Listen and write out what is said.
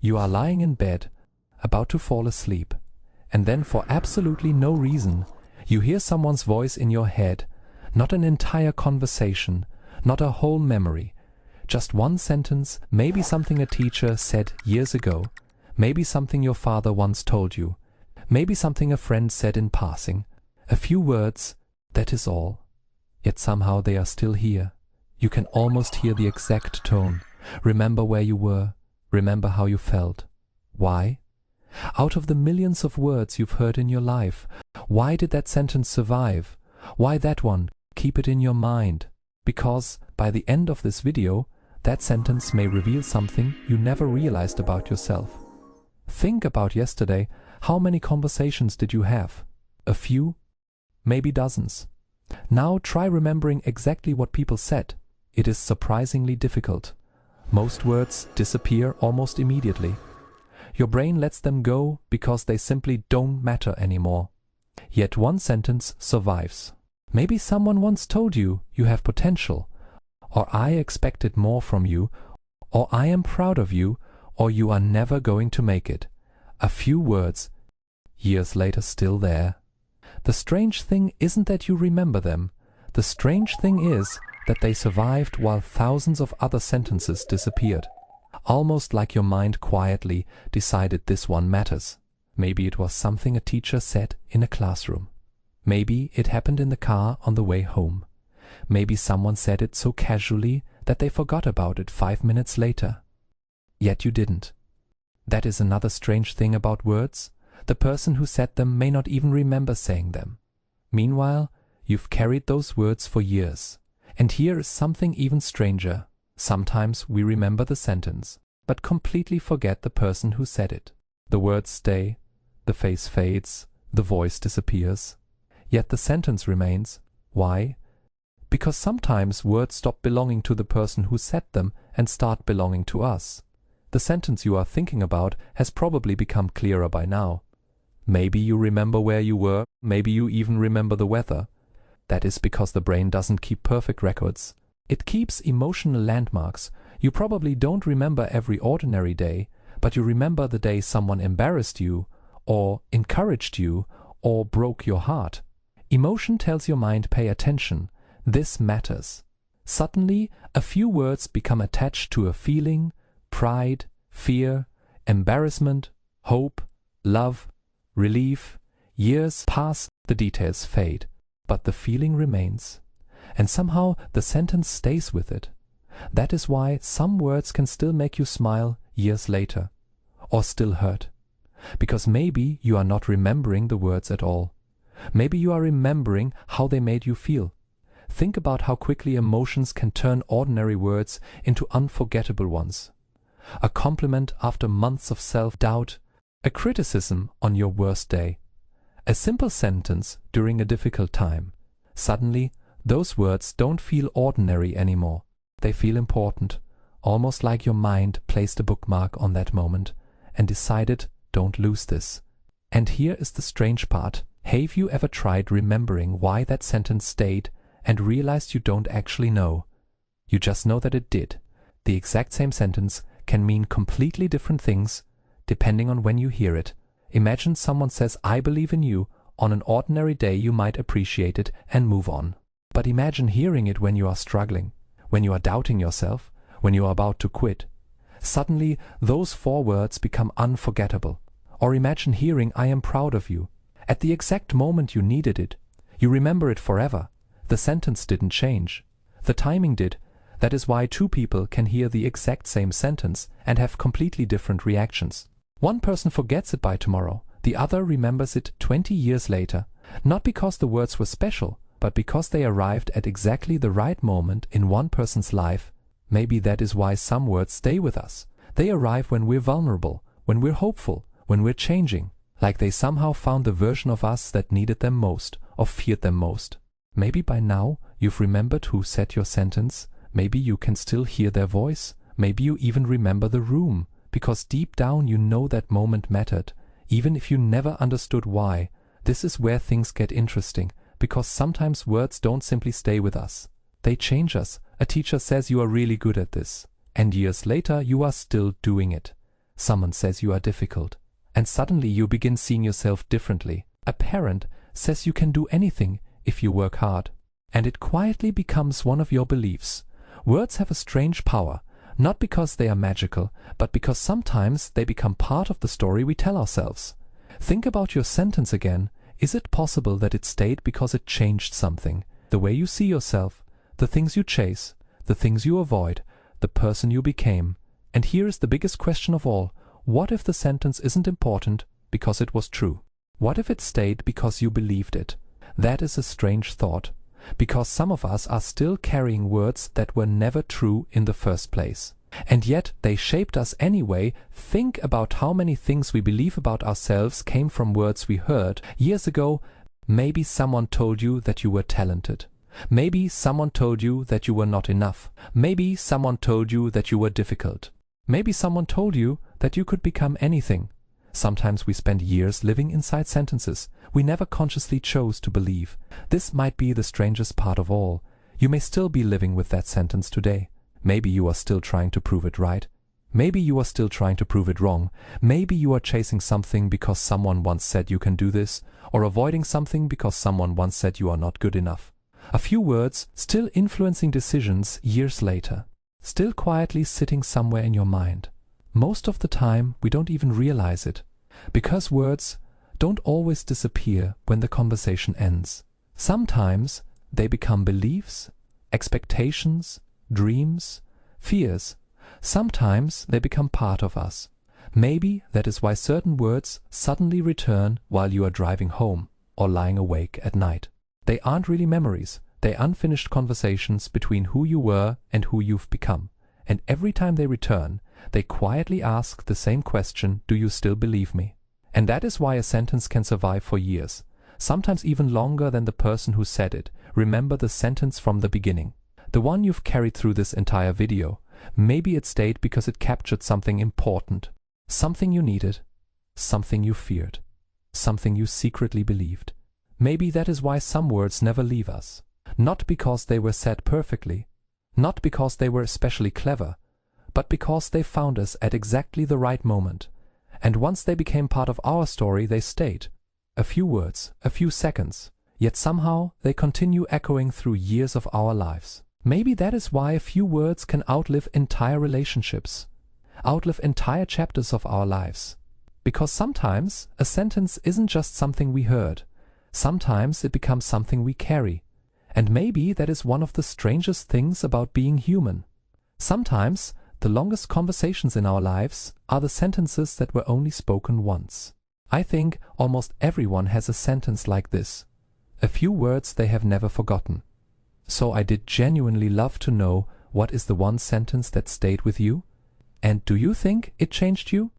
You are lying in bed, about to fall asleep, and then for absolutely no reason, you hear someone's voice in your head, not an entire conversation, not a whole memory, just one sentence, maybe something a teacher said years ago, maybe something your father once told you, maybe something a friend said in passing. A few words, that is all. Yet somehow they are still here. You can almost hear the exact tone. Remember where you were. Remember how you felt. Why? Out of the millions of words you've heard in your life, why did that sentence survive? Why that one? Keep it in your mind. Because by the end of this video, that sentence may reveal something you never realized about yourself. Think about yesterday. How many conversations did you have? A few? Maybe dozens. Now try remembering exactly what people said. It is surprisingly difficult. Most words disappear almost immediately. Your brain lets them go because they simply don't matter anymore. Yet one sentence survives. Maybe someone once told you you have potential, or I expected more from you, or I am proud of you, or you are never going to make it. A few words, years later still there. The strange thing isn't that you remember them. The strange thing is that they survived while thousands of other sentences disappeared. Almost like your mind quietly decided this one matters. Maybe it was something a teacher said in a classroom. Maybe it happened in the car on the way home. Maybe someone said it so casually that they forgot about it 5 minutes later. Yet you didn't. That is another strange thing about words. The person who said them may not even remember saying them. Meanwhile, you've carried those words for years. And here is something even stranger. Sometimes we remember the sentence, but completely forget the person who said it. The words stay, the face fades, the voice disappears. Yet the sentence remains. Why? Because sometimes words stop belonging to the person who said them and start belonging to us. The sentence you are thinking about has probably become clearer by now. Maybe you remember where you were, maybe you even remember the weather. That is because the brain doesn't keep perfect records. It keeps emotional landmarks. You probably don't remember every ordinary day, but you remember the day someone embarrassed you, or encouraged you, or broke your heart. Emotion tells your mind, pay attention. This matters. Suddenly, a few words become attached to a feeling, pride, fear, embarrassment, hope, love, relief. Years pass, the details fade, but the feeling remains. And somehow the sentence stays with it. That is why some words can still make you smile years later, or still hurt. Because maybe you are not remembering the words at all. Maybe you are remembering how they made you feel. Think about how quickly emotions can turn ordinary words into unforgettable ones. A compliment after months of self-doubt, a criticism on your worst day, a simple sentence during a difficult time. Suddenly, those words don't feel ordinary anymore. They feel important, almost like your mind placed a bookmark on that moment and decided, don't lose this. And here is the strange part. Have you ever tried remembering why that sentence stayed and realized you don't actually know? You just know that it did. The exact same sentence can mean completely different things depending on when you hear it. Imagine someone says, I believe in you. On an ordinary day you might appreciate it and move on. But imagine hearing it when you are struggling, when you are doubting yourself, when you are about to quit. Suddenly, those 4 words become unforgettable. Or imagine hearing, I am proud of you. At the exact moment you needed it. You remember it forever. The sentence didn't change. The timing did. That is why 2 people can hear the exact same sentence and have completely different reactions. One person forgets it by tomorrow. The other remembers it 20 years later. Not because the words were special, but because they arrived at exactly the right moment in one person's life. Maybe that is why some words stay with us. They arrive when we're vulnerable, when we're hopeful, when we're changing, like they somehow found the version of us that needed them most or feared them most. Maybe by now you've remembered who said your sentence. Maybe you can still hear their voice. Maybe you even remember the room, because deep down you know that moment mattered, even if you never understood why. This is where things get interesting, because sometimes words don't simply stay with us. They change us. A teacher says you are really good at this, and years later you are still doing it. Someone says you are difficult, and suddenly you begin seeing yourself differently. A parent says you can do anything if you work hard, and it quietly becomes one of your beliefs. Words have a strange power, not because they are magical, but because sometimes they become part of the story we tell ourselves. Think about your sentence again. Is it possible that it stayed because it changed something? The way you see yourself, the things you chase, the things you avoid, the person you became. And here is the biggest question of all. What if the sentence isn't important because it was true? What if it stayed because you believed it? That is a strange thought, because some of us are still carrying words that were never true in the first place. And yet they shaped us anyway. Think about how many things we believe about ourselves came from words we heard years ago. Maybe someone told you that you were talented. Maybe someone told you that you were not enough. Maybe someone told you that you were difficult. Maybe someone told you that you could become anything. Sometimes we spend years living inside sentences we never consciously chose to believe. This might be the strangest part of all. You may still be living with that sentence today. Maybe you are still trying to prove it right. Maybe you are still trying to prove it wrong. Maybe you are chasing something because someone once said you can do this, or avoiding something because someone once said you are not good enough. A few words still influencing decisions years later, still quietly sitting somewhere in your mind. Most of the time we don't even realize it, because words don't always disappear when the conversation ends. Sometimes they become beliefs, expectations, dreams, fears. Sometimes they become part of us. Maybe that is why certain words suddenly return while you are driving home or lying awake at night. They aren't really memories. They're unfinished conversations between who you were and who you've become. And every time they return, they quietly ask the same question: do you still believe me? And that is why a sentence can survive for years, sometimes even longer than the person who said it. Remember the sentence from the beginning, the one you've carried through this entire video. Maybe it stayed because it captured something important, something you needed, something you feared, something you secretly believed. Maybe that is why some words never leave us. Not because they were said perfectly, not because they were especially clever, but because they found us at exactly the right moment. And once they became part of our story, they stayed. A few words, a few seconds, yet somehow they continue echoing through years of our lives. Maybe that is why a few words can outlive entire relationships, outlive entire chapters of our lives. Because sometimes a sentence isn't just something we heard. Sometimes it becomes something we carry. And maybe that is one of the strangest things about being human. Sometimes the longest conversations in our lives are the sentences that were only spoken once. I think almost everyone has a sentence like this, a few words they have never forgotten. So I did genuinely love to know what is the one sentence that stayed with you? And do you think it changed you?